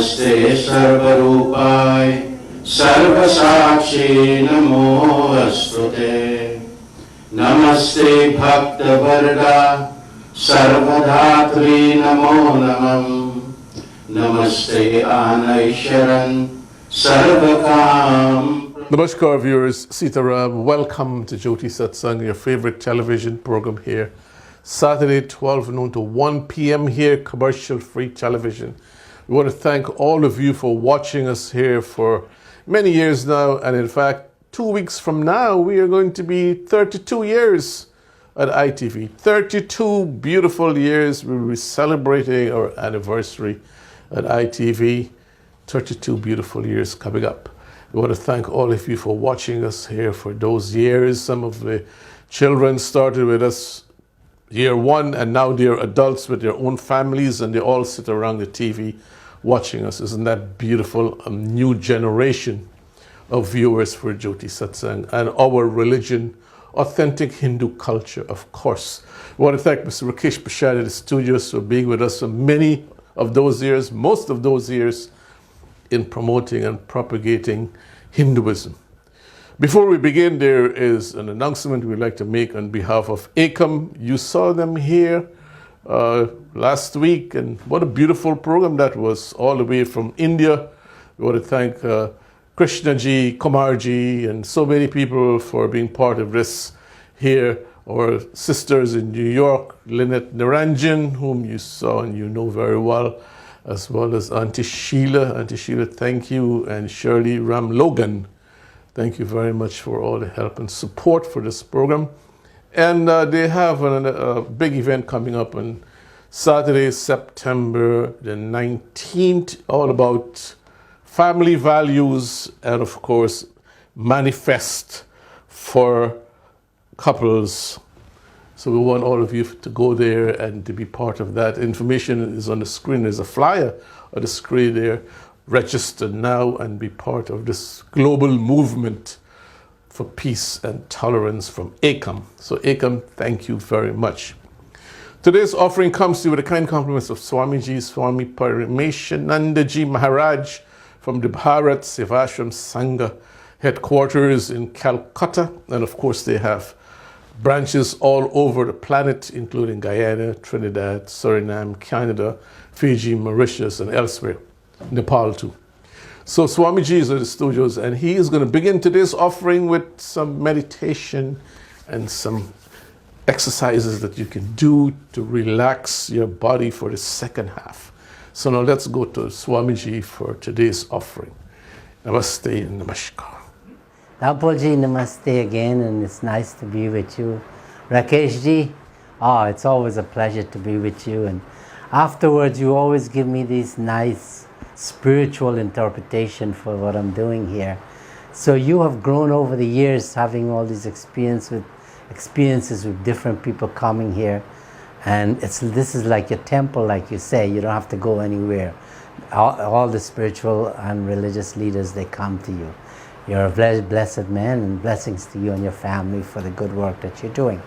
Namaste Sarvarupai Sarvasakshi Namostute. Namaste Bhakta Varga Sarvadhatri Namo Namam. Namaste Anaisharan Sarvakam. Namaskar viewers, Sitaram. Welcome to Jyoti Satsangh, your favorite television program here. Saturday 12 noon to 1 p.m. here, commercial-free television. We want to thank all of you for watching us here for many years now. And in fact, 2 weeks from now, we are going to be 32 years at ITV. 32 beautiful years. We'll be celebrating our anniversary at ITV. 32 beautiful years coming up. We want to thank all of you for watching us here for those years. Some of the children started with us year one, and now they're adults with their own families, and they all sit around the TV watching us. Isn't that beautiful? A new generation of viewers for Jyoti Satsangh and our religion, authentic Hindu culture, of course. We want to thank Mr. Rakesh Prashad at the studios for being with us for many of those years, most of those years, in promoting and propagating Hinduism. Before we begin, there is an announcement we'd like to make on behalf of ACOM. You saw them here last week, and what a beautiful program that was, all the way from India. We want to thank Krishnaji, Kumarji, and so many people for being part of this here. Our sisters in New York, Lynette Niranjan, whom you saw and you know very well as Auntie Sheila. Auntie Sheila, thank you, and Shirley Ram Logan. Thank you very much for all the help and support for this program. And they have a big event coming up on Saturday, September the 19th, all about family values and, of course, manifest for couples. So we want all of you to go there and to be part of that. Information is on the screen. There's a flyer on the screen there. Register now and be part of this global movement for peace and tolerance from ACOM. So ACOM, thank you very much. Today's offering comes to you with the kind compliments of Swamiji, Swami Parameshananda Ji Maharaj from the Bharat Sevashram Sangha headquarters in Calcutta. And of course they have branches all over the planet, including Guyana, Trinidad, Suriname, Canada, Fiji, Mauritius, and elsewhere. Nepal too. So Swamiji is at the studios, and he is going to begin today's offering with some meditation and some exercises that you can do to relax your body for the second half. So now let's go to Swamiji for today's offering. Namaste and Namaskar. Napolji, namaste again, and it's nice to be with you. Rakeshji, it's always a pleasure to be with you, and afterwards you always give me these nice spiritual interpretation for what I'm doing here. So you have grown over the years having all these experiences with different people coming here, and this is like your temple, like you say. You don't have to go anywhere. All the spiritual and religious leaders, they come to you. You're a blessed man, and blessings to you and your family for the good work that you're doing.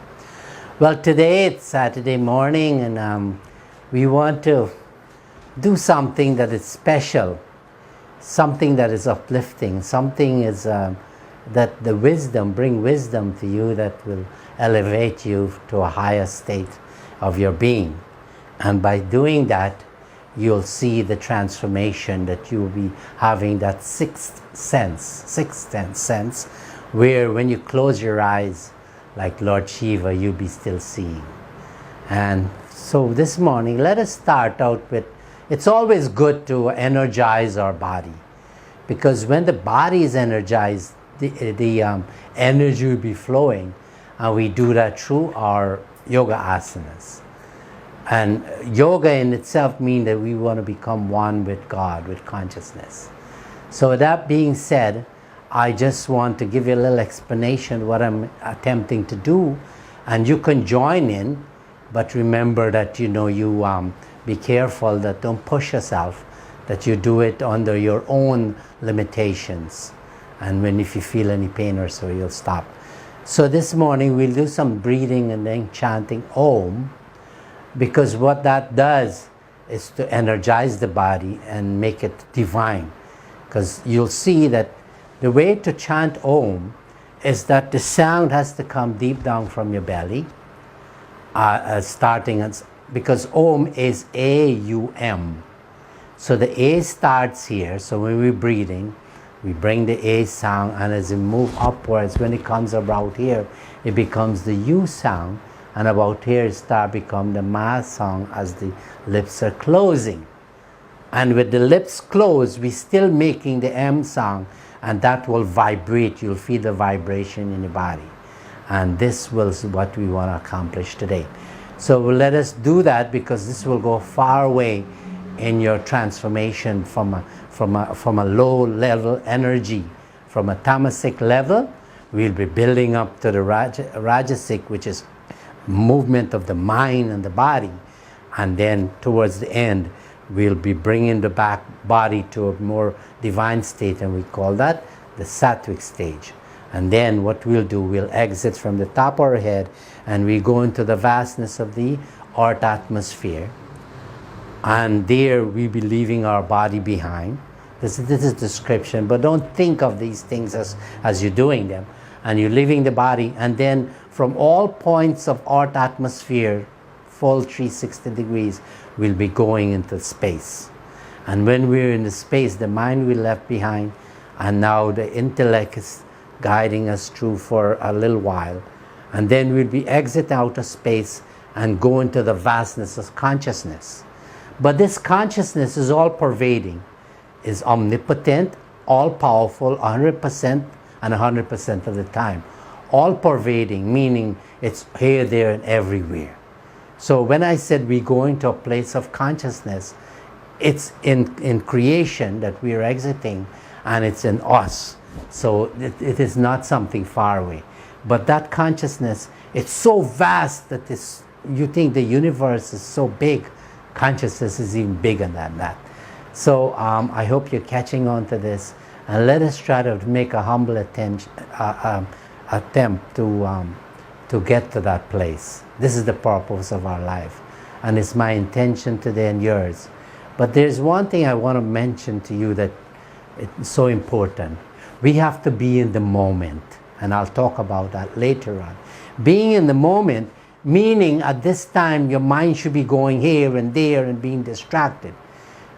Well, today it's Saturday morning, and we want to do something that is special, something that is uplifting, something is that bring wisdom to you that will elevate you to a higher state of your being. And by doing that, you'll see the transformation, that you'll be having that sixth sense, where when you close your eyes, like Lord Shiva, you'll be still seeing. And so this morning, let us start out with, it's always good to energize our body, because when the body is energized, the energy will be flowing, and we do that through our yoga asanas. And yoga in itself means that we want to become one with God, with consciousness. So with that being said, I just want to give you a little explanation what I'm attempting to do, and you can join in, but remember that you be careful that don't push yourself, that you do it under your own limitations, and if you feel any pain or so, you'll stop. So this morning we'll do some breathing and then chanting Om, because what that does is to energize the body and make it divine. Because you'll see that the way to chant Om is that the sound has to come deep down from your belly, because Om is A-U-M. So the A starts here, so when we're breathing, we bring the A sound, and as we move upwards, when it comes about here, it becomes the U sound, and about here it starts become the Ma sound as the lips are closing. And with the lips closed, we're still making the M sound, and that will vibrate. You'll feel the vibration in the body. And this was what we want to accomplish today. So let us do that, because this will go far away in your transformation from a low level energy, from a tamasic level. We'll be building up to the rajasic, which is movement of the mind and the body, and then towards the end we'll be bringing the back body to a more divine state, and we call that the sattvic stage. And then what we'll do, we'll exit from the top of our head and we go into the vastness of the earth atmosphere, and there we'll be leaving our body behind. This is description, but don't think of these things as you're doing them. And you're leaving the body, and then from all points of earth atmosphere, full 360 degrees, we'll be going into space. And when we're in the space, the mind we left behind, and now the intellect is guiding us through for a little while. And then we'll be exit out of space and go into the vastness of consciousness. But this consciousness is all pervading, is omnipotent, all powerful, 100% and 100% of the time. All pervading, meaning it's here, there, and everywhere. So when I said we go into a place of consciousness, it's in creation that we are exiting, and it's in us. So it is not something far away. But that consciousness, it's so vast that you think the universe is so big. Consciousness is even bigger than that. So I hope you're catching on to this, and let us try to make a humble attempt to get to that place. This is the purpose of our life, and it's my intention today and yours. But there's one thing I want to mention to you that it's so important. We have to be in the moment, and I'll talk about that later on. Being in the moment, meaning at this time your mind should be going here and there and being distracted.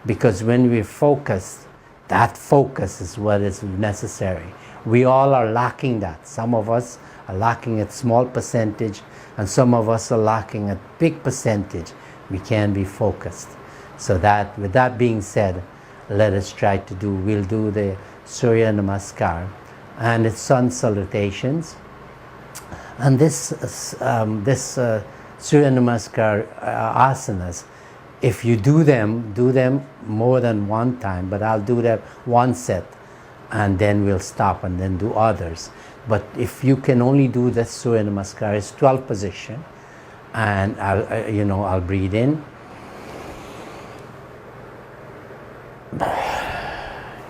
Because when we're focused, that focus is what is necessary. We all are lacking that. Some of us are lacking a small percentage, and some of us are lacking a big percentage. We can be focused. So that, with that being said, let us try to we'll do the Surya Namaskar and its sun salutations. And this Surya Namaskar asanas, if you do them more than one time, but I'll do that one set, and then we'll stop and then do others. But if you can only do the Surya Namaskar, it's 12 position, and I'll breathe in,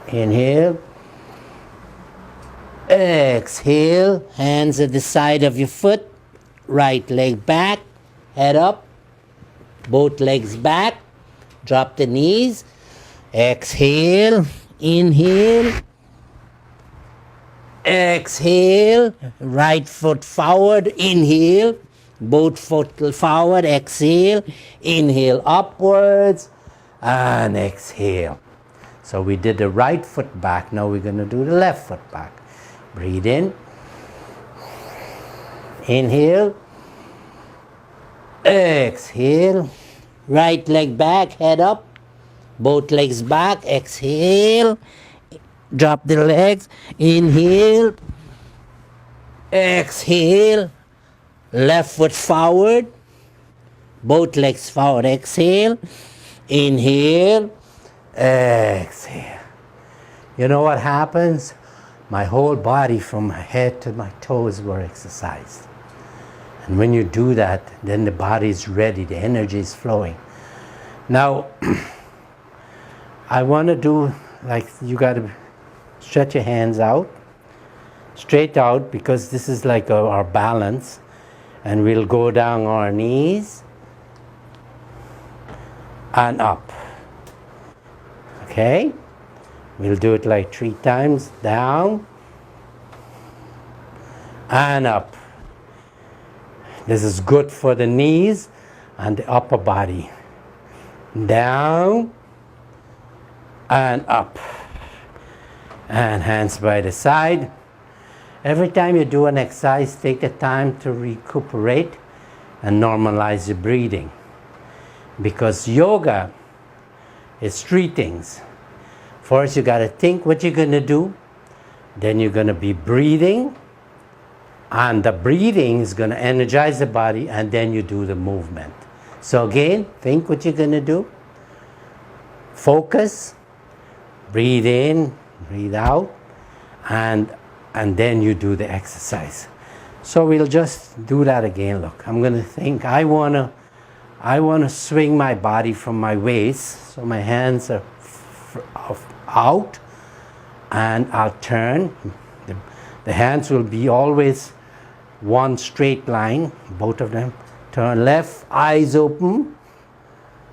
inhale, exhale, hands at the side of your foot, right leg back, head up, both legs back, drop the knees, exhale, inhale, exhale, right foot forward, inhale, both foot forward, exhale, inhale upwards, and exhale. So we did the right foot back, now we're going to do the left foot back. Breathe in, inhale, exhale, right leg back, head up, both legs back, exhale, drop the legs, inhale, exhale, left foot forward, both legs forward, exhale, inhale, exhale. You know what happens? My whole body from my head to my toes were exercised. And when you do that, then the body is ready, the energy is flowing. Now, I want to do, like, you got to stretch your hands out, straight out, because this is like our balance. And we'll go down our knees, and up. Okay? We'll do it like 3 times. Down and up. This is good for the knees and the upper body. Down and up. And hands by the side. Every time you do an exercise, take the time to recuperate and normalize your breathing. Because yoga is 3 things. First, you got to think what you're going to do. Then you're going to be breathing. And the breathing is going to energize the body. And then you do the movement. So again, think what you're going to do. Focus. Breathe in. Breathe out. And then you do the exercise. So we'll just do that again. Look, I'm going to think. I want to swing my body from my waist. So my hands are out, and I'll turn. The hands will be always one straight line, both of them. Turn left, eyes open,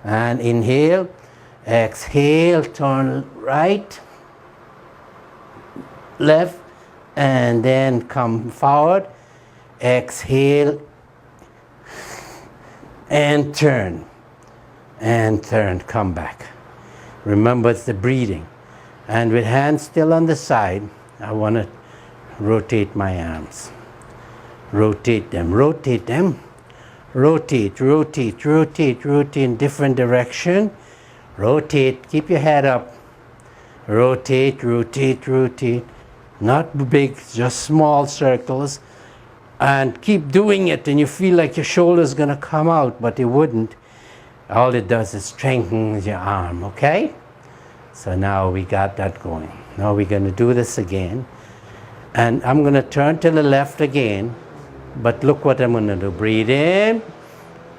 and inhale, exhale, turn right, left, and then come forward, exhale, and turn, come back. Remember, it's the breathing. And with hands still on the side, I want to rotate my arms. Rotate them, rotate them. Rotate, rotate, rotate, rotate in different direction. Rotate, keep your head up. Rotate, rotate, rotate. Not big, just small circles. And keep doing it, and you feel like your shoulder's going to come out, but it wouldn't. All it does is strengthens your arm, okay? So now we got that going. Now we're going to do this again. And I'm going to turn to the left again. But look what I'm going to do. Breathe in.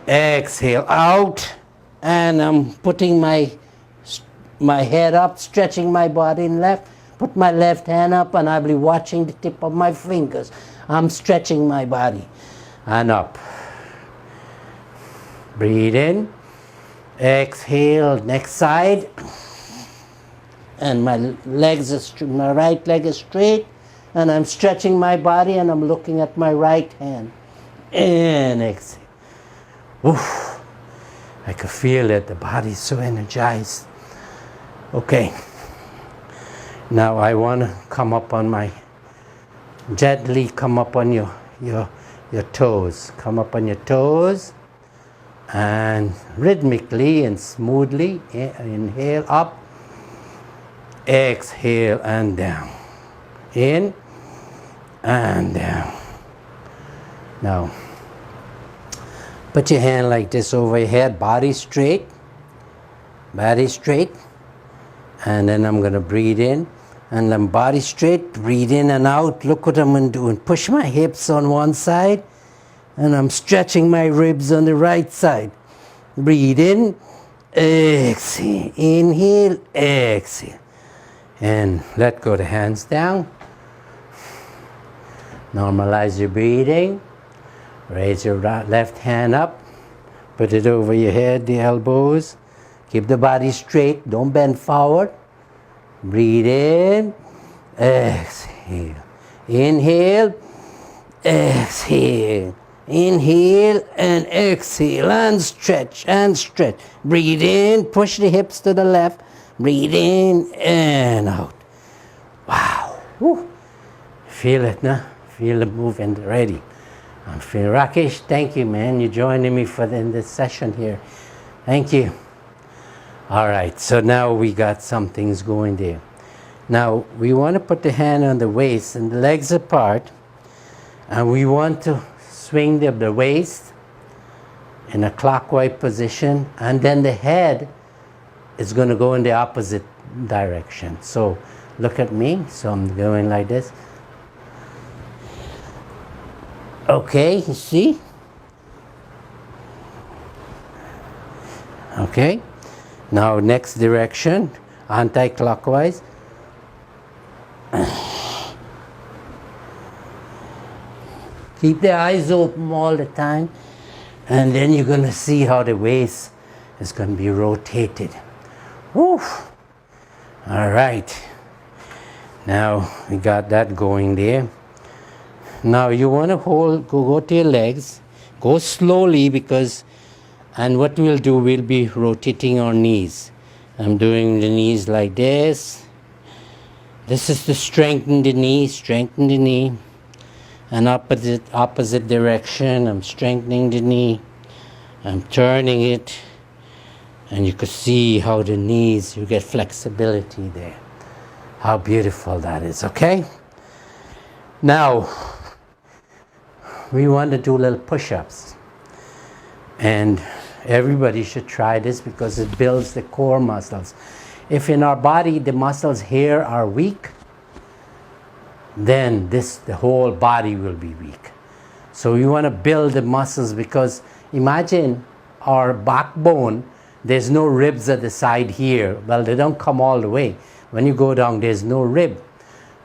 Exhale out. And I'm putting my head up, stretching my body in left. Put my left hand up, and I'll be watching the tip of my fingers. I'm stretching my body. And up. Breathe in. Exhale. Next side. And my right leg is straight, and I'm stretching my body, and I'm looking at my right hand. And exhale. Oof. I can feel it. The body's so energized. Okay. Now I want to come up on gently come up on your toes. Come up on your toes, and rhythmically and smoothly inhale up. Exhale and down. In and down. Now, put your hand like this over your head, body straight. Body straight. And then I'm going to breathe in. And then body straight, breathe in and out. Look what I'm going to do. And push my hips on one side. And I'm stretching my ribs on the right side. Breathe in. Exhale. Inhale. Exhale. And let go the hands down. Normalize your breathing. Raise your left hand up. Put it over your head, the elbows. Keep the body straight. Don't bend forward. Breathe in. Exhale. Inhale. Exhale. Inhale and exhale. And stretch and stretch. Breathe in. Push the hips to the left. Breathe in and out. Wow. Woo. Feel it now? Feel the movement already. I'm feeling Rakesh, thank you, man. You're joining me in this session here. Thank you. All right, so now we got some things going there. Now, we want to put the hand on the waist and the legs apart. And we want to swing the waist in a clockwise position. And then the head is going to go in the opposite direction. So look at me. So I'm going like this. Okay, you see? Okay. Now next direction, anti-clockwise. Keep the eyes open all the time. And then you're going to see how the waist is going to be rotated. Woo! All right. Now we got that going there. Now you want to go to your legs. Go slowly and what we'll do, we'll be rotating our knees. I'm doing the knees like this. This is to strengthen the knee. And opposite direction, I'm strengthening the knee. I'm turning it. And you can see how the knees, you get flexibility there. How beautiful that is, okay? Now, we want to do little push-ups. And everybody should try this because it builds the core muscles. If in our body the muscles here are weak, then the whole body will be weak. So we want to build the muscles, because imagine our backbone, there's no ribs at the side here. Well, they don't come all the way. When you go down, there's no rib.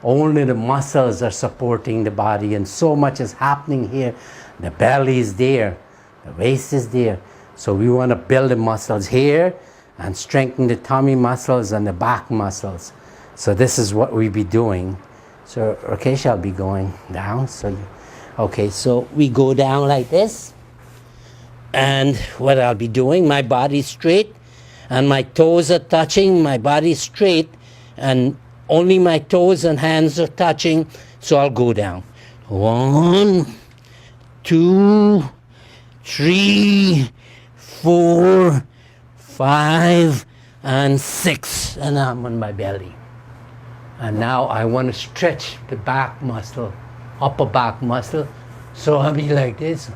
Only the muscles are supporting the body, and so much is happening here. The belly is there, the waist is there. So we want to build the muscles here and strengthen the tummy muscles and the back muscles. So this is what we'll be doing. So Rakesh, I'll be going down. So we go down like this. And what I'll be doing, my body's straight and my toes are touching, my body's straight and only my toes and hands are touching. So I'll go down. 1, 2, 3, 4, 5, and 6. And I'm on my belly. And now I want to stretch the back muscle, upper back muscle. So I'll be like this.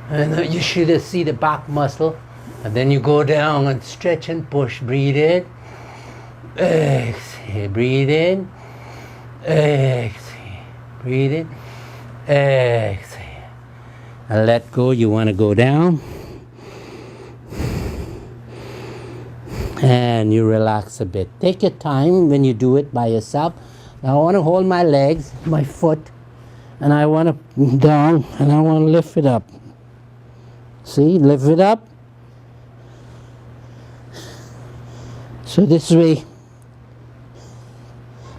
And you should see the back muscle. And then you go down and stretch and push. Breathe in. Exhale. Breathe in. Exhale. Breathe in. Exhale. And let go. You want to go down. And you relax a bit. Take your time when you do it by yourself. Now I want to hold my legs, my foot, and I want to down, and I want to lift it up. See, lift it up. So this way,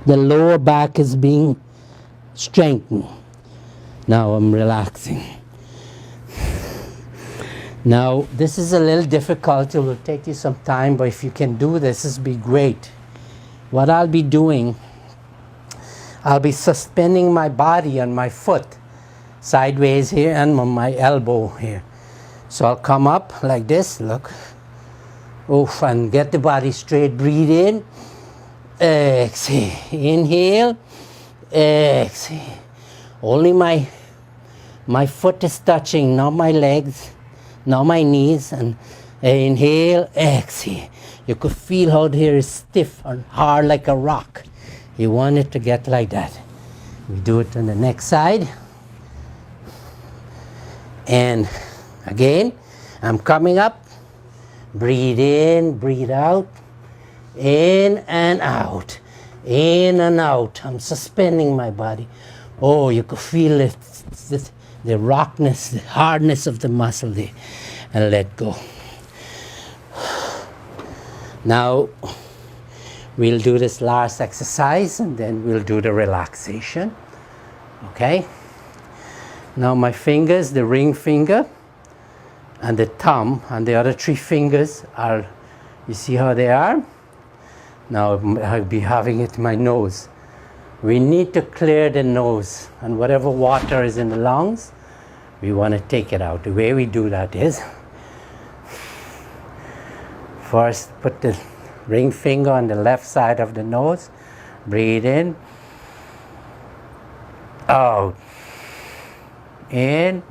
the lower back is being strengthened. Now I'm relaxing. Now, this is a little difficult. It will take you some time, but if you can do this, this will be great. What I'll be doing, I'll be suspending my body on my foot, sideways here, and on my elbow here. So I'll come up like this, look. Oof, and get the body straight. Breathe in. Exhale. Inhale. Exhale. Only my foot is touching, not my legs. Now my knees, and inhale, exhale. You could feel how there is stiff and hard like a rock. You want it to get like that. We do it on the next side. And again, I'm coming up. Breathe in, breathe out. In and out. In and out. I'm suspending my body. Oh, you could feel it. The rockness, the hardness of the muscle there, and let go. Now, we'll do this last exercise and then we'll do the relaxation. Okay? Now my fingers, the ring finger and the thumb and the other 3 fingers are, you see how they are? Now I'll be having it in my nose. We need to clear the nose, and whatever water is in the lungs, we want to take it out. The way we do that is, first put the ring finger on the left side of the nose, breathe in, out, in,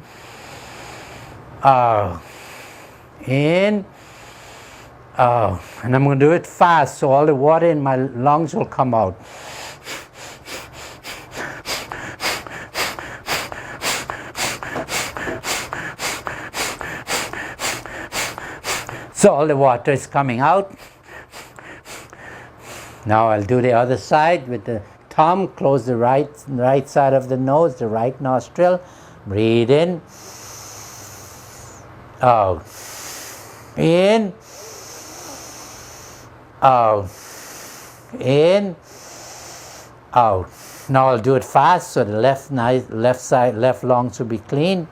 out, in, out. And I'm going to do it fast so all the water in my lungs will come out. So all the water is coming out. Now I'll do the other side with the thumb. Close the right side of the nose, the right nostril. Breathe in. out, in, out, in, out. Now I'll do it fast, so the left side, left lungs will be clean.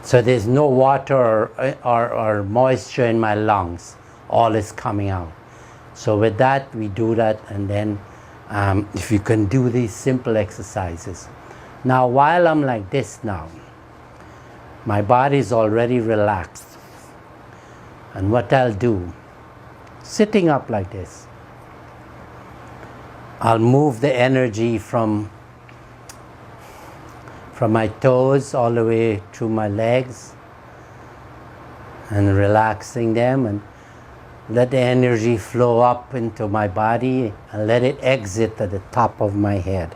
So there's no water or moisture in my lungs. All is coming out. So with that, we do that, and then if you can do these simple exercises. Now while I'm like this now, my body is already relaxed. And what I'll do, sitting up like this, I'll move the energy from my toes all the way through my legs and relaxing them, and let the energy flow up into my body and let it exit at the top of my head.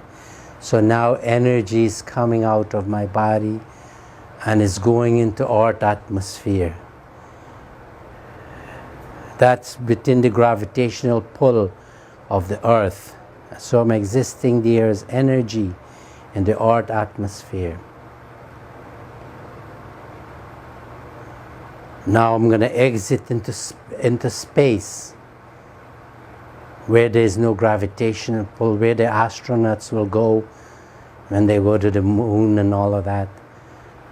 So now energy is coming out of my body and is going into earth atmosphere. That's within the gravitational pull of the earth. So I'm existing there as energy in the earth atmosphere. Now I'm going to exit into space where there's no gravitational pull, where the astronauts will go when they go to the moon and all of that.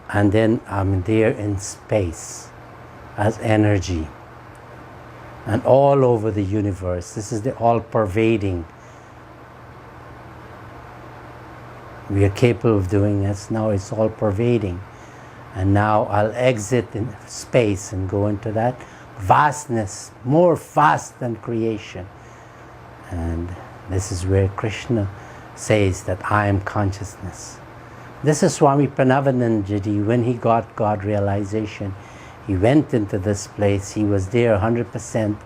And then I'm there in space as energy and all over the universe. This is the all-pervading. We are capable of doing this. Now it's all pervading. And now I'll exit in space and go into that vastness, more vast than creation. And this is where Krishna says that I am consciousness. This is Swami Parameshananda, when he got God realization. He went into this place. He was there 100%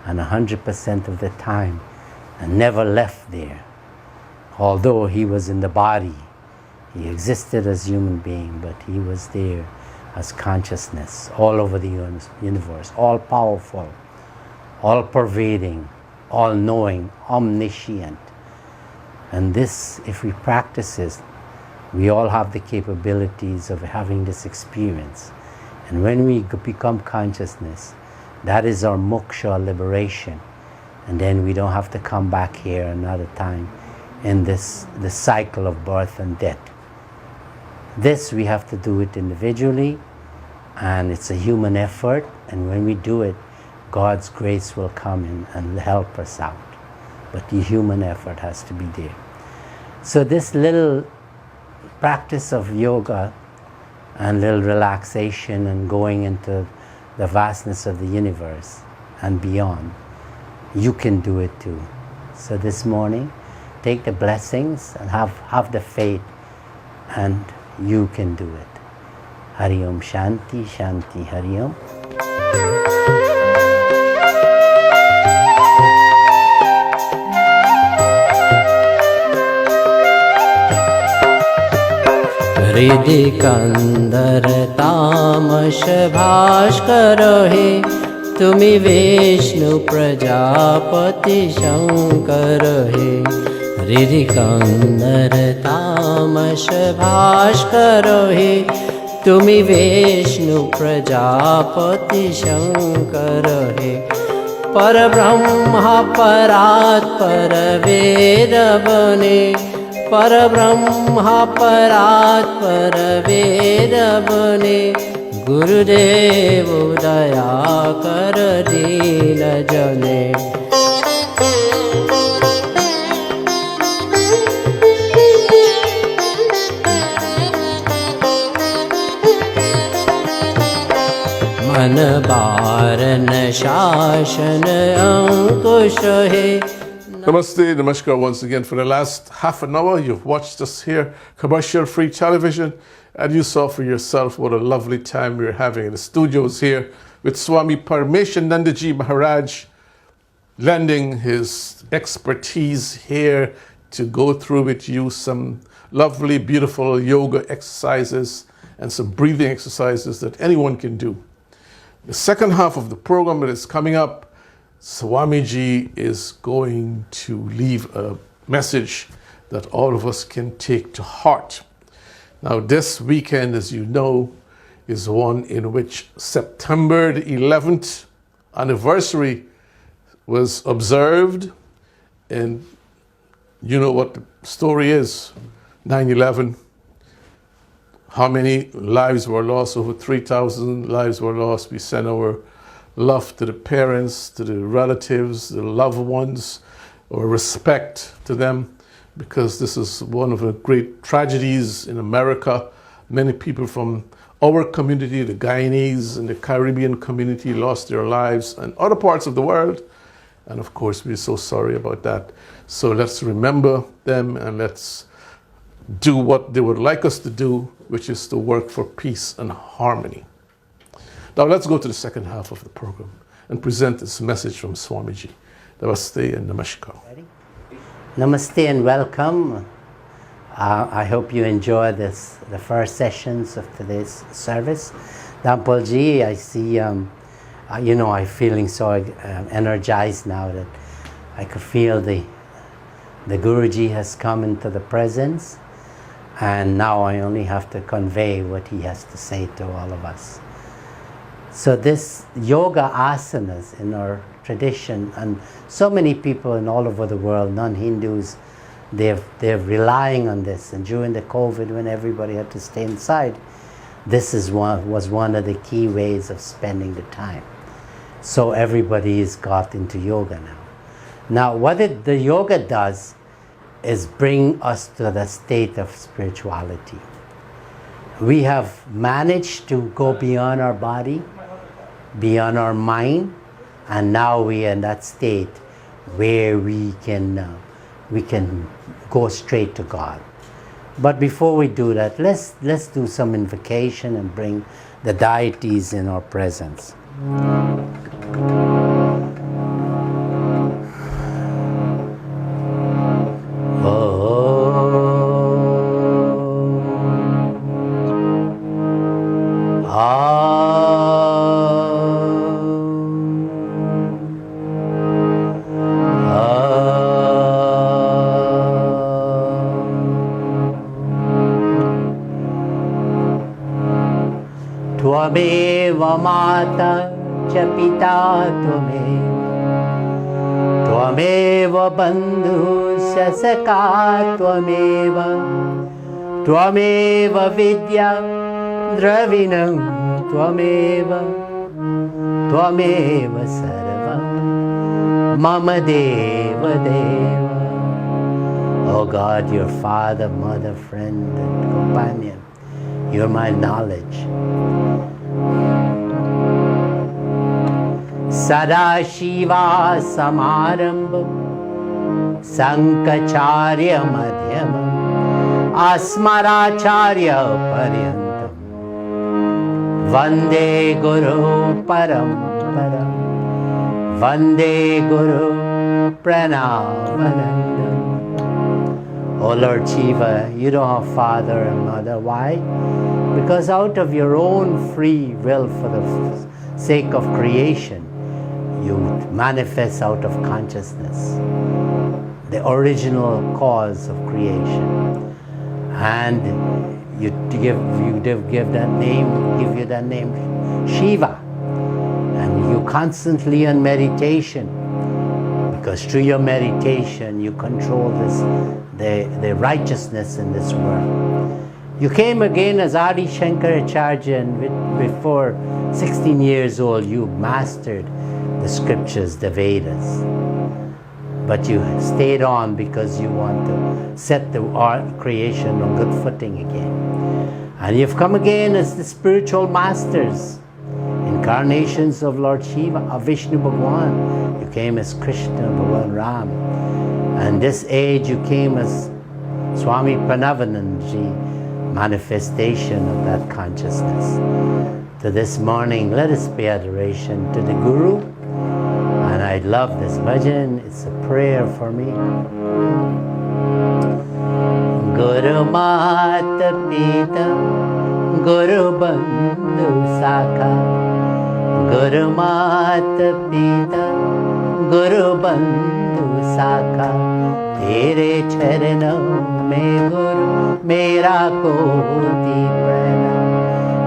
and 100% of the time and never left there. Although he was in the body, he existed as a human being, but he was there as consciousness all over the universe, all powerful, all pervading, all knowing, omniscient. And this, if we practice it, we all have the capabilities of having this experience. And when we become consciousness, that is our moksha, liberation. And then we don't have to come back here another time in the cycle of birth and death. This we have to do it individually, and it's a human effort, and when we do it, God's grace will come in and help us out. But the human effort has to be there. So this little practice of yoga and little relaxation and going into the vastness of the universe and beyond, you can do it too. So this morning, take the blessings and have the faith, and you can do it. Hari Om Shanti, Shanti, Hari Om. हृदय कंदर तामश भास्कर हे, तुमि विष्णु प्रजापति शंकर हे। हृदय कंदर तामश भास्कर हे, तुमि विष्णु प्रजापति शंकर हे। परब्रह्म परात्पर वेद बने, परब्रह्म परात्पर वेद बने। गुरुदेव दया कर दीन जने। मन बारन शासन अंकुश है। Namaste, Namaskar once again. For the last half an hour, you've watched us here, commercial-free television, and you saw for yourself what a lovely time we're having in the studios here with Swami Parameshananda Ji Maharaj, lending his expertise here to go through with you some lovely, beautiful yoga exercises and some breathing exercises that anyone can do. The second half of the program that is coming up, Swamiji is going to leave a message that all of us can take to heart. Now, this weekend, as you know, is one in which September the 11th anniversary was observed. And you know what the story is, 9/11. How many lives were lost? Over 3,000 lives were lost. We send our love to the parents, to the relatives, the loved ones, our respect to them, because this is one of the great tragedies in America. Many people from our community, the Guyanese and the Caribbean community, lost their lives, and other parts of the world. And of course, we're so sorry about that. So let's remember them and let's do what they would like us to do, which is to work for peace and harmony. Now let's go to the second half of the program and present this message from Swamiji. Namaste and Namaskar. Namaste and welcome. I hope you enjoy the first sessions of today's service. Dampalji, I see, I'm feeling so energized now that I could feel the Guruji has come into the presence, and now I only have to convey what he has to say to all of us. So this yoga asanas in our tradition, and so many people in all over the world, non-Hindus, they're relying on this. And during the COVID, when everybody had to stay inside, this was one of the key ways of spending the time. So everybody has got into yoga now. Now, what the yoga does is bring us to the state of spirituality. We have managed to go beyond our body, beyond our mind, and now we are in that state where we can go straight to God. But before we do that, let's do some invocation and bring the deities in our presence. त्वमेव माता च पिता त्वमेव बन्धुश्च सखा त्वमेव विद्या द्रविणं त्वमेव सर्वं मम देव देव. Oh God, your father, mother, friend and companion, you're my knowledge. Sadashiva samarambham Sankacharya madhyamam Asmaracharya paryantam Vande Guru paramparam Vande Guru pranamanandam. Oh Lord Shiva, you don't have father and mother. Why? Because out of your own free will, for the sake of creation, you manifest out of consciousness, the original cause of creation, and you give you that name Shiva, and you constantly on meditation, because through your meditation you control the righteousness in this world. You came again as Adi Shankaracharya, and before 16 years old you mastered the scriptures, the Vedas. But you stayed on because you want to set the art creation on good footing again. And you've come again as the spiritual masters, incarnations of Lord Shiva, of Vishnu Bhagwan. You came as Krishna, Bhagwan Ram. And this age you came as Swami Pranavanandaji, manifestation of that consciousness. To this morning, let us pay adoration to the Guru. And I love this bhajan, it's a prayer for me. Guru Mata Pita, Guru Bandhu Sakha, Guru Mata Pita, Guru Bandhu Sakha, तेरे चरणों में गुरु मेरा कोटि प्रणाम,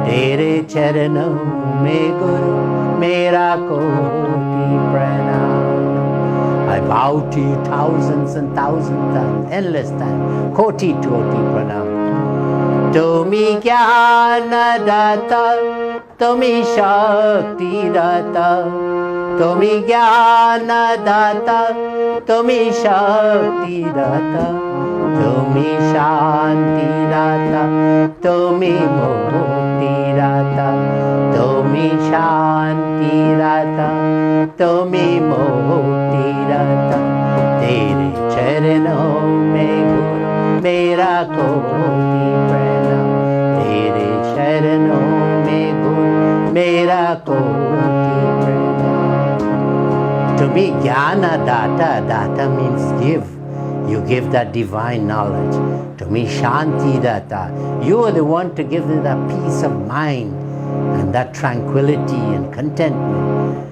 तेरे चरणों में गुरु मेरा कोटि प्रणाम. I bow to you thousands and thousands times, endless times, koti pranam. Tumi jnana data, tumi shakti data, tumi jnana data, tumi shakti data, tumi shanti data, tumi mukti data, tumi shanti data, tumi mukti data. तेरे चरणों में गुरु मेरा कोटि प्रणाम, तेरे चरणों में गुरु मेरा कोटि प्रणाम. To me, jnana data, data means give. You give that divine knowledge. To me, shanti data, you are the one to give me that peace of mind and that tranquility and contentment.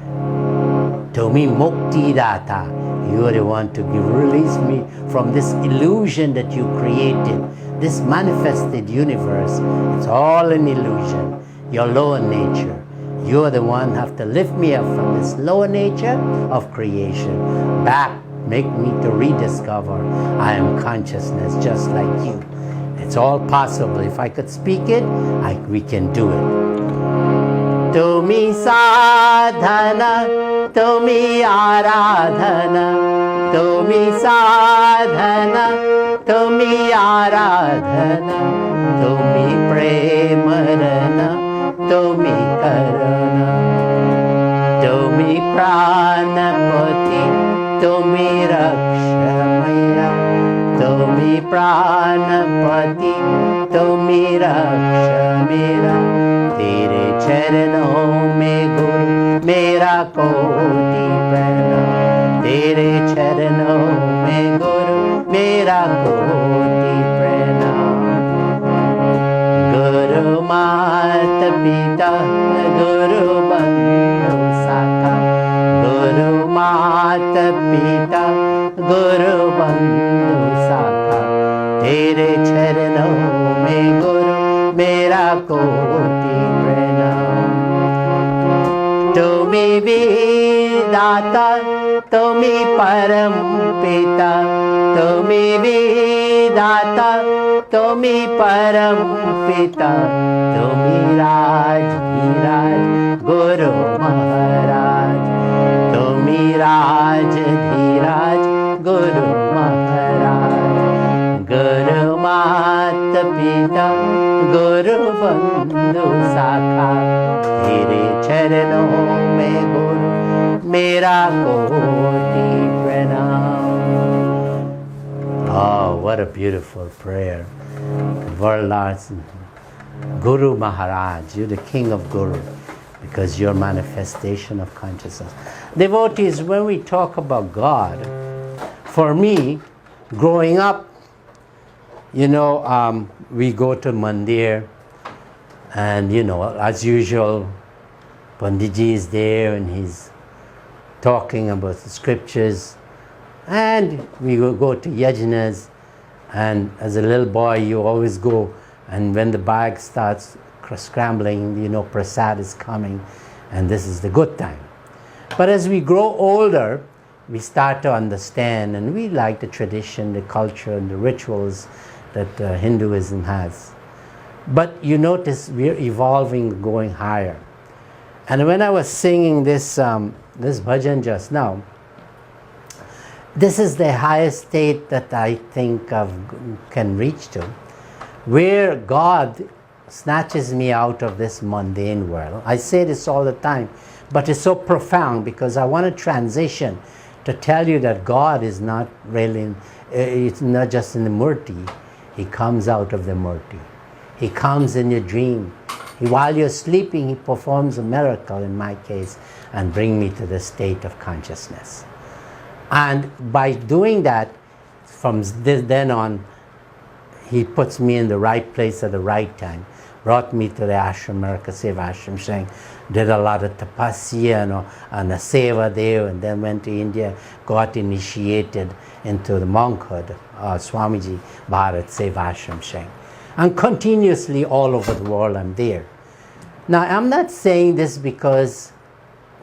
To me, mukti data, you are the one to release me from this illusion that you created, this manifested universe. It's all an illusion, your lower nature. You are the one who have to lift me up from this lower nature of creation, back, make me to rediscover I am consciousness just like you. It's all possible. If I could speak it, we can do it. Tumi sadhana, Tumi aradhana, Tumi sadhana, Tumi aradhana, Tumi premarana, Tumi karana, Tumi pranapati, Tumi rakshamaya, Tumi pranapati, Tumi rakshamira. तेरे चरणों में गुरु मेरा कोटि प्रणाम, तेरे चरणों में गुरु मेरा कोटि प्रणाम. गुरु माता पिता गुरु बंधु सखा, गुरु माता पिता गुरु बंधु सखा, तेरे चरणों में गुरु मेरा कोटि प्रणाम. तुमी विधाता, तुमी परम पिता, तुमी विधाता, तुमी परम पिता, तुमी राज गुरु महाराज, तुमी राज गुरु महाराज. गुरु माता पिता गुरु बंधु साखा, तेरे चरणों में गुरु मेरा कोटि प्रणाम. Oh, what a beautiful prayer. Varlas, Guru Maharaj, you're the king of Guru because you're manifestation of consciousness. Devotees, when we talk about God, for me, growing up, we go to mandir and, as usual, Panditji is there and he's talking about the scriptures, and we go to yajnas, and as a little boy you always go, and when the bag starts scrambling, prasad is coming, and this is the good time. But as we grow older, we start to understand, and we like the tradition, the culture, and the rituals that Hinduism has. But you notice we're evolving, going higher. And when I was singing this bhajan just now, this is the highest state that I think can reach to, where God snatches me out of this mundane world. I say this all the time, but it's so profound because I want to transition to tell you that God is not really, it's not just in the murti. He comes out of the murti. He comes in your dream. While you're sleeping, he performs a miracle, in my case, and bring me to the state of consciousness. And by doing that, from then on, he puts me in the right place at the right time. brought me to the ashram, America Sevashram Sheng, did a lot of tapasya and a seva there, and then went to India, got initiated into the monkhood, Swamiji, Bharat, Sevashram Sheng. And continuously all over the world I'm there. Now I'm not saying this because,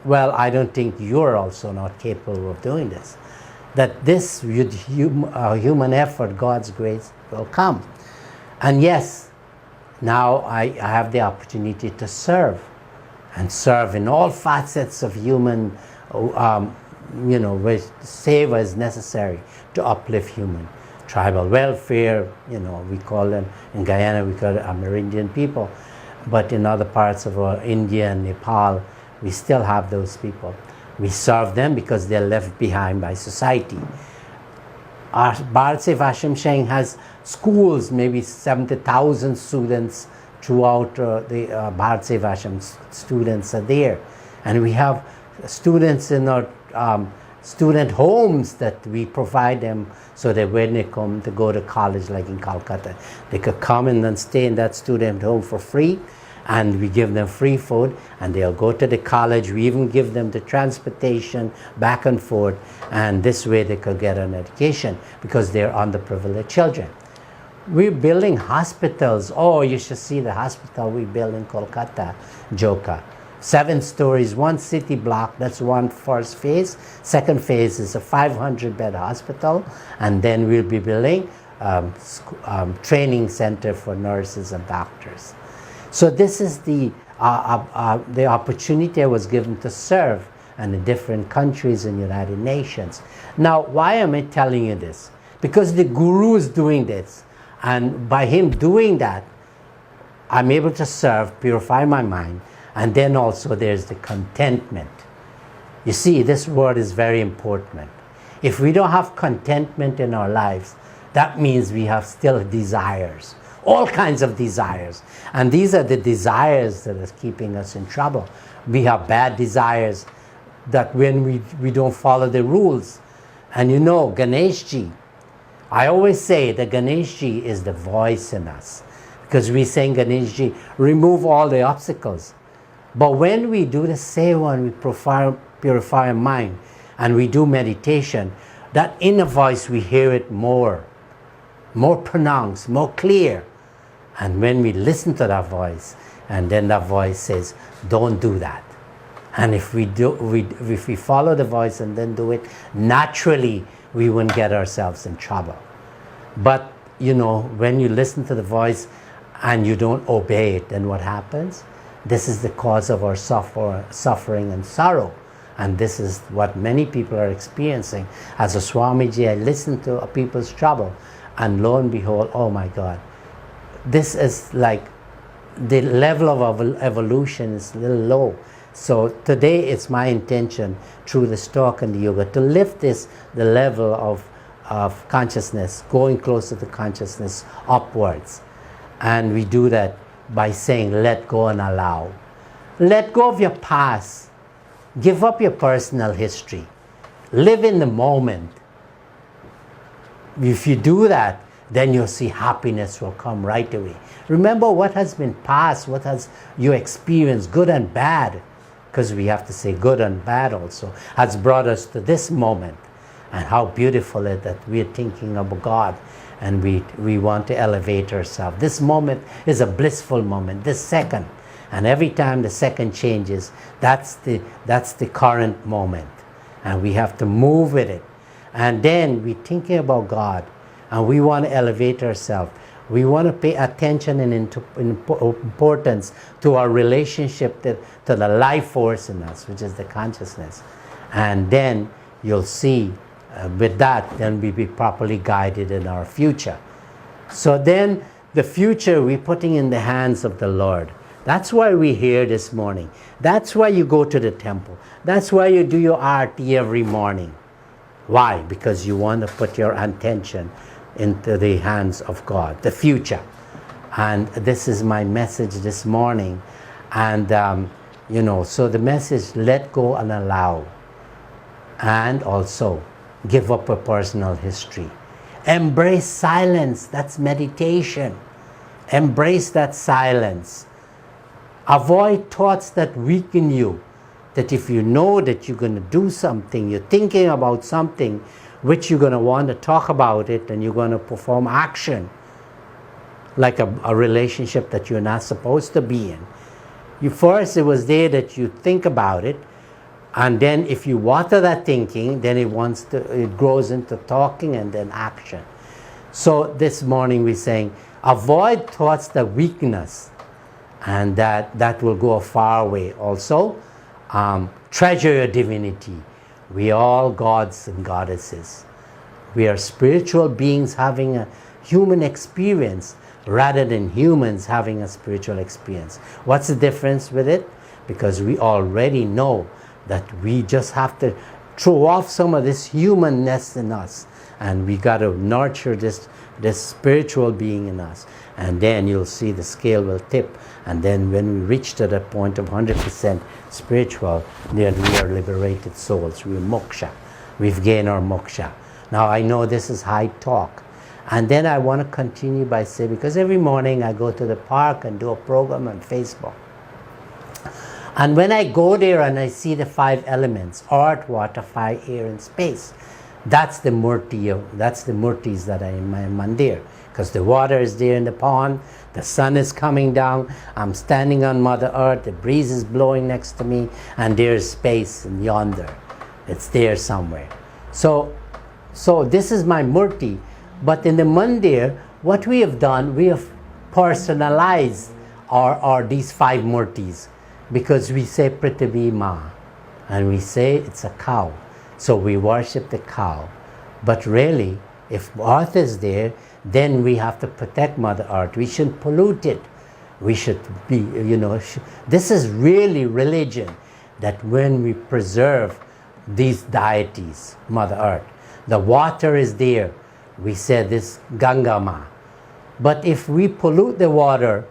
well, I don't think you're also not capable of doing this. That this with human effort, God's grace will come. And yes, now I have the opportunity to serve, and serve in all facets of human, where seva is necessary to uplift human. Tribal welfare, we call them, in Guyana we call it Amerindian people, but in other parts of India and Nepal, we still have those people. We serve them because they're left behind by society. Our Bharat Sevashram Sheng has schools, maybe 70,000 students throughout the Bharat Sevashram students are there. And we have students in our student homes that we provide them so that when they come to go to college, like in Calcutta, they could come and then stay in that student home for free. And we give them free food, and they'll go to the college. We even give them the transportation back and forth, and this way they could get an education because they're underprivileged children. We're building hospitals. Oh, you should see the hospital we built in Kolkata, Joka. 7 stories, 1 city block, that's one first phase. Second phase is a 500-bed hospital, and then we'll be building training center for nurses and doctors. So this is the opportunity I was given to serve in the different countries in the United Nations. Now, why am I telling you this? Because the Guru is doing this, and by him doing that, I'm able to serve, purify my mind, and then also there's the contentment. You see, this word is very important. If we don't have contentment in our lives, that means we have still desires. All kinds of desires. And these are the desires that are keeping us in trouble. We have bad desires that when we don't follow the rules. And Ganeshji, I always say that Ganeshji is the voice in us. Because we say, Ganeshji, remove all the obstacles. But when we do the seva and we purify our mind, and we do meditation, that inner voice, we hear it more pronounced, more clear. And when we listen to that voice, and then that voice says, don't do that. And if we follow the voice and then do it, naturally we won't get ourselves in trouble. But, when you listen to the voice and you don't obey it, then what happens? This is the cause of our suffering and sorrow. And this is what many people are experiencing. As a Swamiji, I listen to people's trouble, and lo and behold, oh my God, this is like the level of evolution is a little low. So today it's my intention through the talk and the yoga to lift the level of consciousness, going closer to consciousness upwards. And we do that by saying let go and allow. Let go of your past. Give up your personal history. Live in the moment. If you do that, then you'll see happiness will come right away. Remember what has been past, what has you experienced, good and bad, because we have to say good and bad also, has brought us to this moment. And how beautiful it is that we are thinking of God and we want to elevate ourselves. This moment is a blissful moment, this second. And every time the second changes, that's the current moment. And we have to move with it. And then we're thinking about God. And we want to elevate ourselves. We want to pay attention and importance to our relationship to the life force in us, which is the consciousness. And then you'll see, with that, then we'll be properly guided in our future. So then the future we're putting in the hands of the Lord. That's why we're here this morning. That's why you go to the temple. That's why you do your arti every morning. Why? Because you want to put your attention into the hands of God, the future. And this is my message this morning. And, so the message, let go and allow. And also, give up a personal history. Embrace silence, that's meditation. Embrace that silence. Avoid thoughts that weaken you. That if you know that you're going to do something, you're thinking about something which you're going to want to talk about it, and you're going to perform action, like a relationship that you're not supposed to be in. First it was there that you think about it, and then if you water that thinking, then it grows into talking and then action. So this morning we're saying, avoid thoughts that weaken us, and that will go a far way. Also, treasure your divinity. We are all gods and goddesses. We are spiritual beings having a human experience rather than humans having a spiritual experience. What's the difference with it? Because we already know that we just have to throw off some of this humanness in us, and we got to nurture this spiritual being in us, and then you'll see the scale will tip, and then when we reach to that point of 100% spiritual, then we are liberated souls. We're moksha. We've gained our moksha. Now I know this is high talk, and then I want to continue by saying, because every morning I go to the park and do a program on Facebook, and when I go there and I see the 5 elements, earth, water, fire, air, and space, that's the murtis that I am there. Because the water is there in the pond, the sun is coming down, I'm standing on Mother Earth, the breeze is blowing next to me, and there's space in yonder. It's there somewhere. So this is my murti. But in the mandir, what we have done, we have personalized these 5 murtis, because we say Prithvi Ma, and we say it's a cow. So we worship the cow. But really, if earth is there, then we have to protect Mother Earth. We shouldn't pollute it. We should be, this is really religion, that when we preserve these deities, Mother Earth, the water is there. We say this Ganga Ma. But if we pollute the water,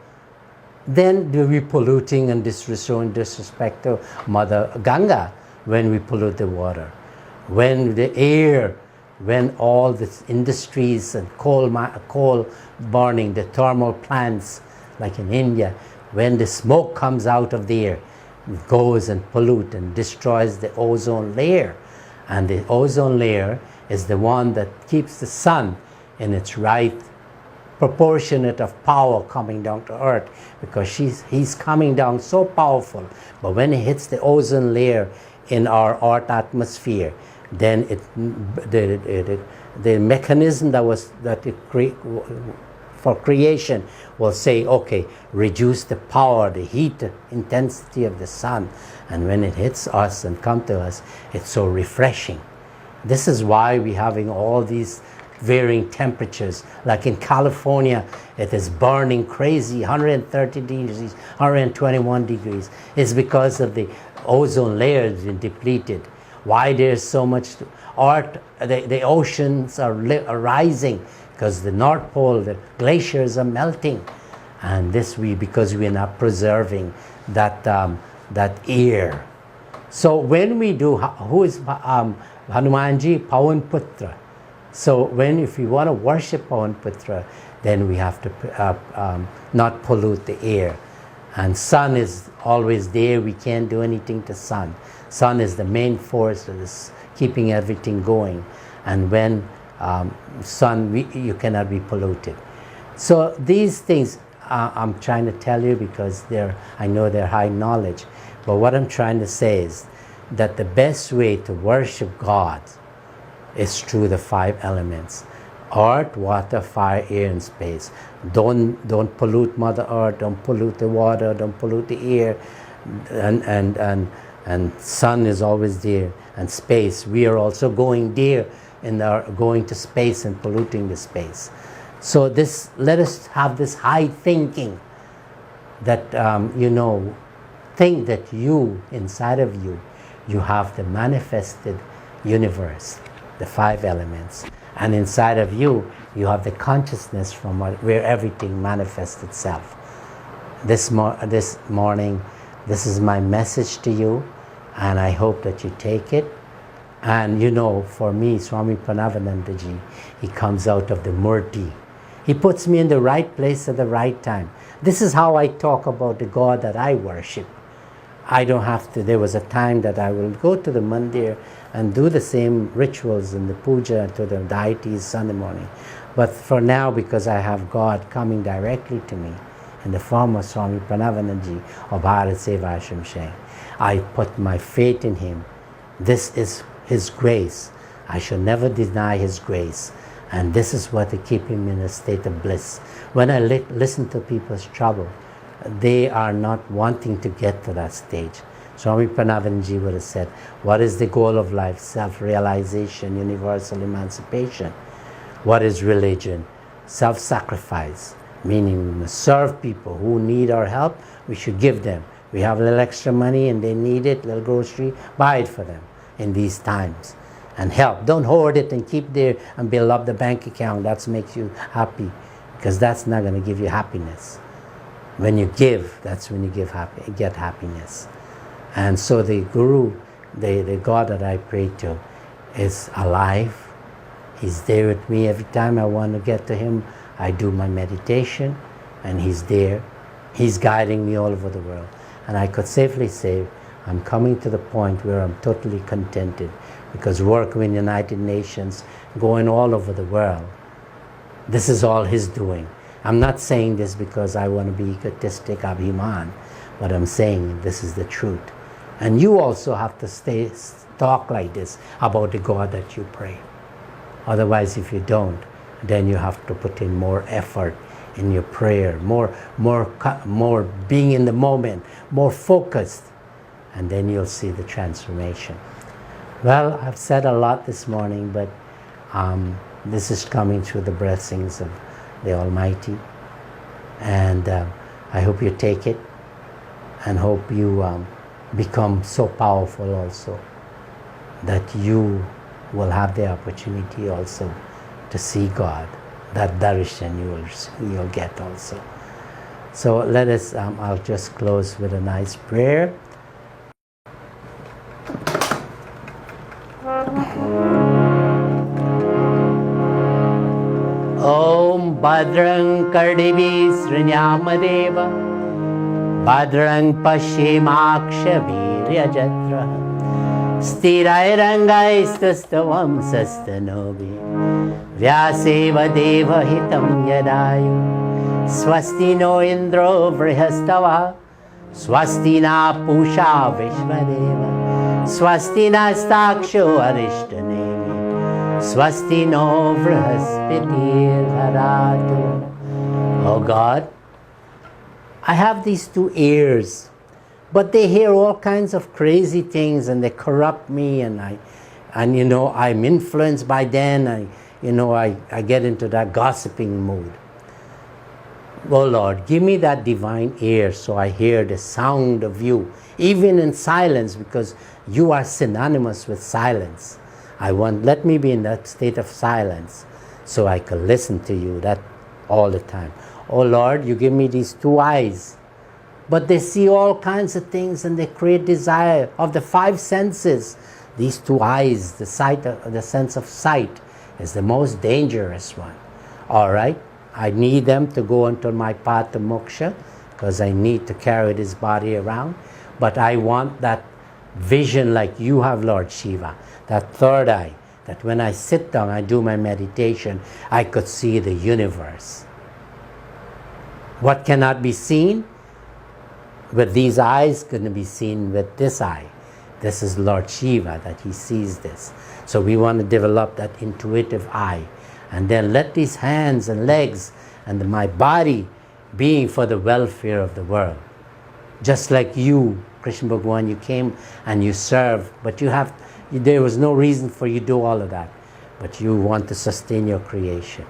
then we're polluting and showing disrespect to Mother Ganga when we pollute the water. When the air, when all the industries and coal burning, the thermal plants, like in India, when the smoke comes out of the air, it goes and pollutes and destroys the ozone layer. And the ozone layer is the one that keeps the sun in its right proportionate of power coming down to earth, because he's coming down so powerful. But when it hits the ozone layer in our earth atmosphere, then the mechanism for creation will say, okay, reduce the power, the heat, the intensity of the sun. And when it hits us and come to us, it's so refreshing. This is why we're having all these varying temperatures. Like in California, it is burning crazy, 130 degrees, 121 degrees. It's because of the ozone layer has been depleted. Why there's so much art, the oceans are rising, because the North Pole, the glaciers are melting. And because we are not preserving that air. So when we do, who is Hanumanji? Pawan Putra. So if we want to worship Pawan Putra, then we have to not pollute the air. And sun is always there. We can't do anything to sun. Sun is the main force that is keeping everything going. And when sun, you cannot be polluted. So these things I'm trying to tell you, because I know they're high knowledge. But what I'm trying to say is that the best way to worship God is through the 5 elements: earth, water, fire, air, and space. Don't pollute Mother Earth. Don't pollute the water. Don't pollute the air. And sun is always there, and space. We are also going there, and are going to space and polluting the space. So let us have this high thinking, that think that you, inside of you, you have the manifested universe, the 5 elements, and inside of you, you have the consciousness from where everything manifests itself. This morning, this is my message to you, and I hope that you take it. And for me, Swami Parameshananda ji, he comes out of the murti. He puts me in the right place at the right time. This is how I talk about the God that I worship. I don't have to. There was a time that I will go to the mandir and do the same rituals and the puja to the deities Sunday morning. But for now, because I have God coming directly to me in the form of Swami Parameshananda or Bharat Sevashram, I put my faith in Him. This is His grace. I shall never deny His grace. And this is what to keep Him in a state of bliss. When I listen to people's trouble, they are not wanting to get to that stage. Swami Parameshananda would have said, what is the goal of life? Self-realization, universal emancipation. What is religion? Self-sacrifice, meaning we must serve people who need our help, we should give them. We have a little extra money and they need it, little grocery, buy it for them in these times. And help. Don't hoard it and keep there and build up the bank account. That makes you happy, because that's not going to give you happiness. When you give, that's when you get happiness. And so the Guru, the God that I pray to, is alive. He's there with me every time I want to get to Him. I do my meditation and He's there. He's guiding me all over the world. And I could safely say I'm coming to the point where I'm totally contented, because working with the United Nations, going all over the world, this is all His doing. I'm not saying this because I want to be egotistic, abhiman, but I'm saying this is the truth. And you also have to talk like this about the God that you pray. Otherwise, if you don't, then you have to put in more effort in your prayer, more being in the moment, more focused, and then you'll see the transformation. Well, I've said a lot this morning, but this is coming through the blessings of the Almighty. And I hope you take it, and hope you become so powerful also that you will have the opportunity also to see God. That darshan you'll get also. So let us, I'll just close with a nice prayer. Om Bhadrang Kardivi Srinyamadev Bhadrang Pashimakshavirya Jatra Sthirairangai Stastavam Sastanovi Vyaseva Deva Hitam Yadayu Swasti no Indro Vrihastava Swasti na Pusha Vishmadeva Swasti na Staksho Arishtanemi Swasti no Vrihaspitir Bharatu. Oh God, I have these two ears, but they hear all kinds of crazy things and they corrupt me, and I'm influenced by them. I get into that gossiping mood. Oh Lord, give me that divine ear so I hear the sound of you, even in silence, because you are synonymous with silence. Let me be in that state of silence so I can listen to you that all the time. Oh Lord, you give me these two eyes, but they see all kinds of things and they create desire of the five senses. These two eyes, the sense of sight is the most dangerous one. All right, I need them to go into my path to moksha, because I need to carry this body around. But I want that vision like you have, Lord Shiva, that third eye, that when I sit down, I do my meditation, I could see the universe. What cannot be seen with these eyes couldn't be seen with this eye. This is Lord Shiva, that He sees this. So we want to develop that intuitive eye, and then let these hands and legs and my body being for the welfare of the world. Just like you, Krishna Bhagwan, you came and you served, but there was no reason for you to do all of that. But you want to sustain your creation.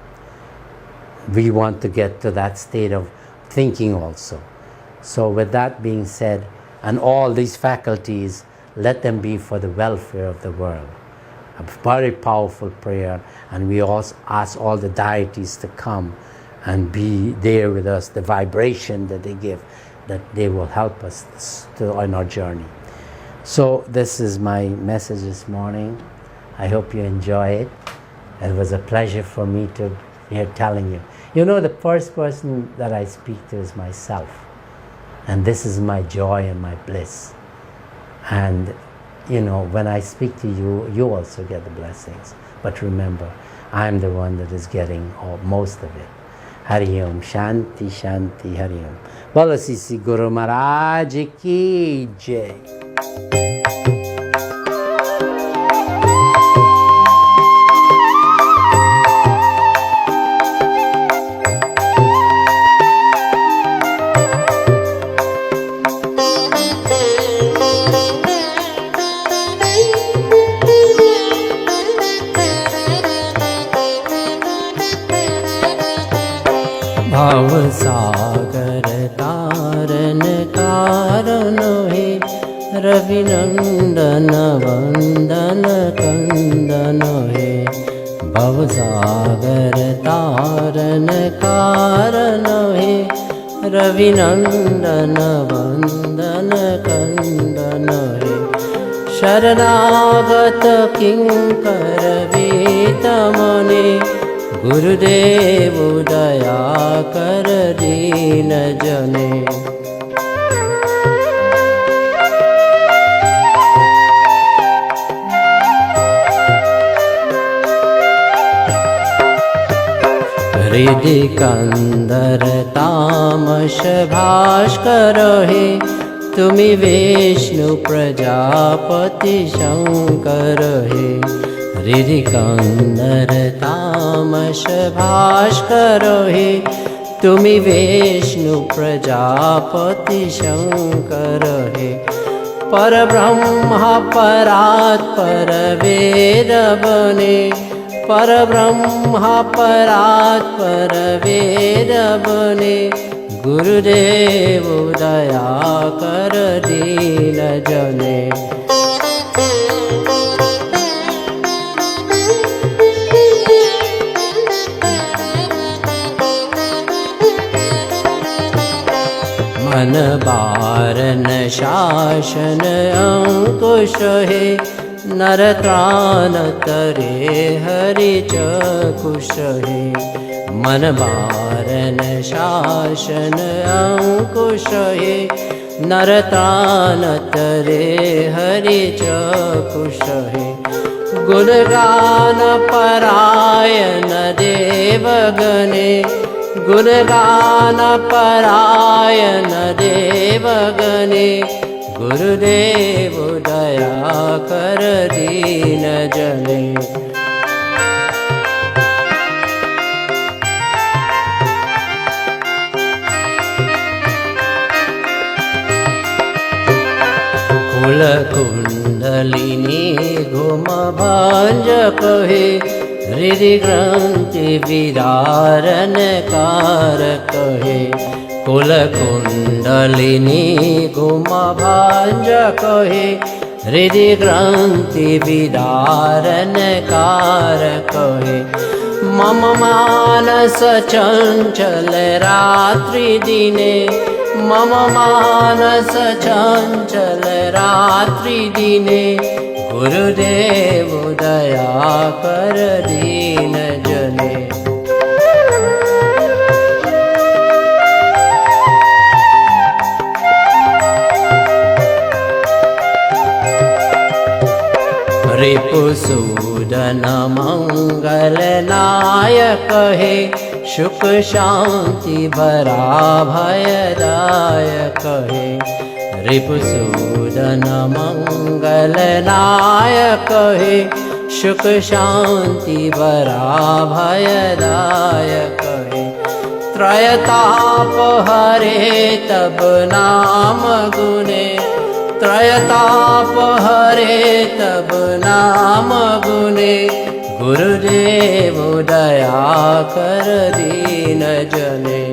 We want to get to that state of thinking also. So with that being said, and all these faculties, let them be for the welfare of the world. A very powerful prayer, and we also ask all the deities to come and be there with us, the vibration that they give, that they will help us on our journey. So this is my message this morning. I hope you enjoy it. It was a pleasure for me to be here telling you. You know, the first person that I speak to is myself. And this is my joy and my bliss. And, you know, when I speak to you, you also get the blessings. But remember, I'm the one that is getting most of it. Hari Om, Shanti, Shanti, Hari Om. Bolo Sisi Guru Maharaj Ki Jai. भाव सागर तारन कारण हे रविनंदन वंदन कंदन हे भव सागर तारन कारण हे रविनंदन वंदन कंदन हे शरणागत किंकर वेतमने गुरुदेव दया कर दीन जने। हृदय कंदर तामस भास्कर हे तुमि विष्णु प्रजापति शंकर हे हृदय कंदर तामस भास्कर हे तुमि विष्णु प्रजापति शंकर हे परब्रह्म परात्पर वेद बने परब्रह्म परात्पर वेद बने गुरुदेव दया कर दीन जने। मन बारन शासन अंकुश हे नर त्राण तरे हरि चकुश हे मन बारन शासन अंकुश हे नर त्राण तरे हरि चकुश हे गुणगान परायण देवगणे गुणगान परायण देवगणे गुरुदेव दया कर दीन जने। कुल कुंडलिनी घुम भांज कहे हृदय ग्रंथि विदारन कारक हे कुल कुंडलिनी घुम भांज कहे हृदय ग्रंथि विदारन कारक हे मम मानस चंचल रात्रि दिने मम मानस चंचल रात्रि दिने गुरुदेव दया कर दीन जने। रिपुसूदन मंगल नायक हे सुख शांति भरा भयदायक हे रिपुसूदन मंगल नायक हे सुख शांति भरा भयदायक हे त्रयताप हरे तब नाम गुने त्रयताप हरे तब नाम गुने गुरुदेव दया कर दीन जने।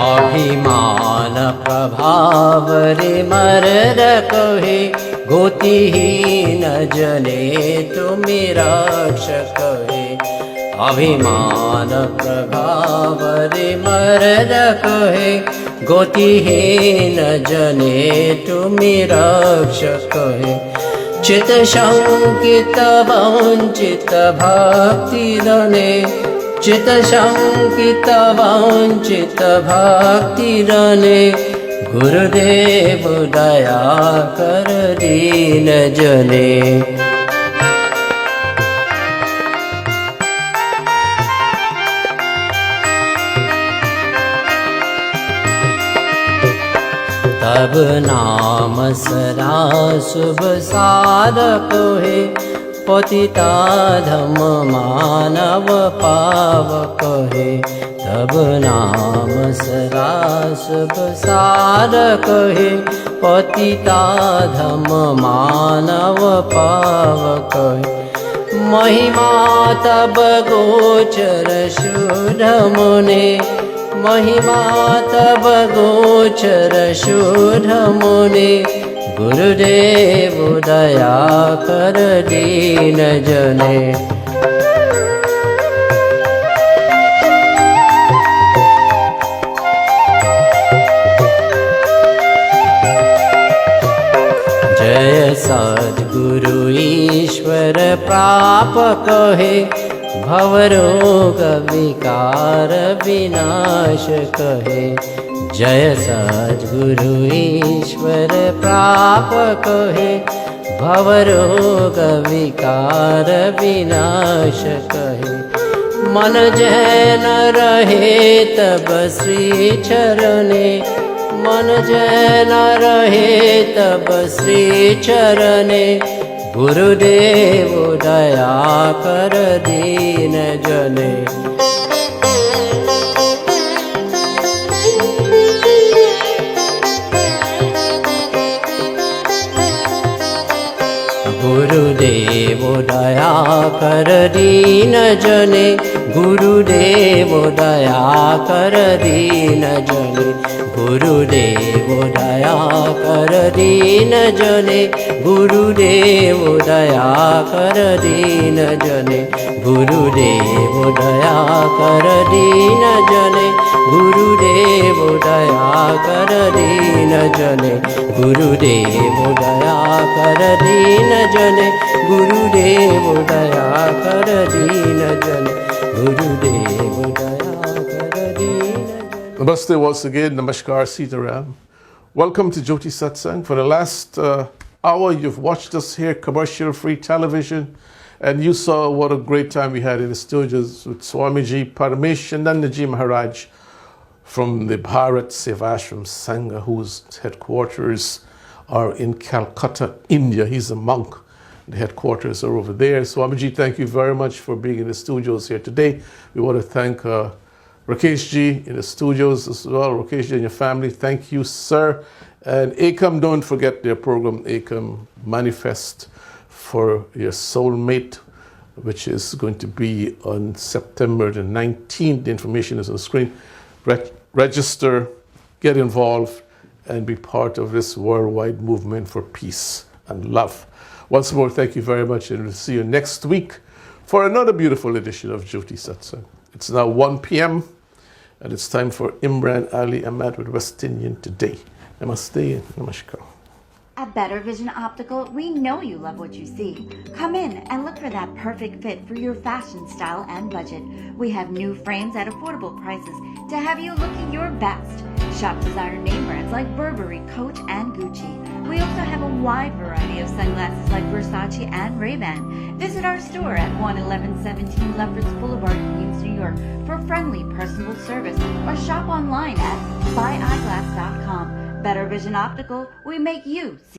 अभिमान प्रभाव रे मर्द कहे गोतिहीन जने तुमि रक्षक हे अभिमान प्रभाव रे मर्द कहे गतिहीन जने तुमि रक्षक कहे चित शंकित वंचित भक्ति रने चित शंकित वंचित भक्ति रने गुरुदेव दया कर दीन जने तब नाम सदा शुभ साधक है पतिता धम मानव पावक है तब नाम सदा शुभ साधक है पतिता धम मानव पावक है महिमा तब गोचर शुद्ध मुने महिमा तब गोचर शुद्ध मुने गुरुदेव दया कर दीन जने जय सद्गुरु ईश्वर प्रापक है भवरोग विकार विनाश कहे जय सद्गुरु ईश्वर प्रापक है भवरोग विकार विनाश कहे मन जैन रहे तब श्री चरणे मन जैन रहे तब श्री चरणे गुरुदेव दया कर दीन जने गुरुदेव दया कर दीन जने गुरुदेव दया कर दीन जने गुरुदेव दया कर दीन जने गुरुदेव दया कर दीन जने गुरुदेव दया कर दीन जने गुरुदेव दया कर दीन जने गुरुदेव दया कर दीन जने गुरुदेव दया कर दीन जने गुरुदेव दया कर दीन Namaste once again, Namaskar, Sitaram. Welcome to Jyoti Satsangh. For the last hour, you've watched us here, commercial-free television, and you saw what a great time we had in the studios with Swamiji, Parameshananda Maharaj from the Bharat Sevashram Sangha, whose headquarters are in Calcutta, India. He's a monk. The headquarters are over there. Swamiji, thank you very much for being in the studios here today. We want to thank Rakesh ji in the studios as well. Rakesh ji and your family, thank you, sir. And Ekam, don't forget their program, Ekam Manifest for Your Soulmate, which is going to be on September the 19th. The information is on the screen. Register, get involved, and be part of this worldwide movement for peace and love. Once more, thank you very much, and we'll see you next week for another beautiful edition of Jyoti Satsangh. It's now 1 p.m. and it's time for Imran Ali Ahmad with West Indian Today. Namaste and Namaskar. At Better Vision Optical, we know you love what you see. Come in and look for that perfect fit for your fashion, style, and budget. We have new frames at affordable prices to have you looking your best. Shop designer name brands like Burberry, Coach, and Gucci. We also have a wide variety of sunglasses like Versace and Ray-Ban. Visit our store at 11117 Lefferts Boulevard, Queens, New York for friendly, personable service, or shop online at buyeyeglass.com. Better Vision Optical, we make you see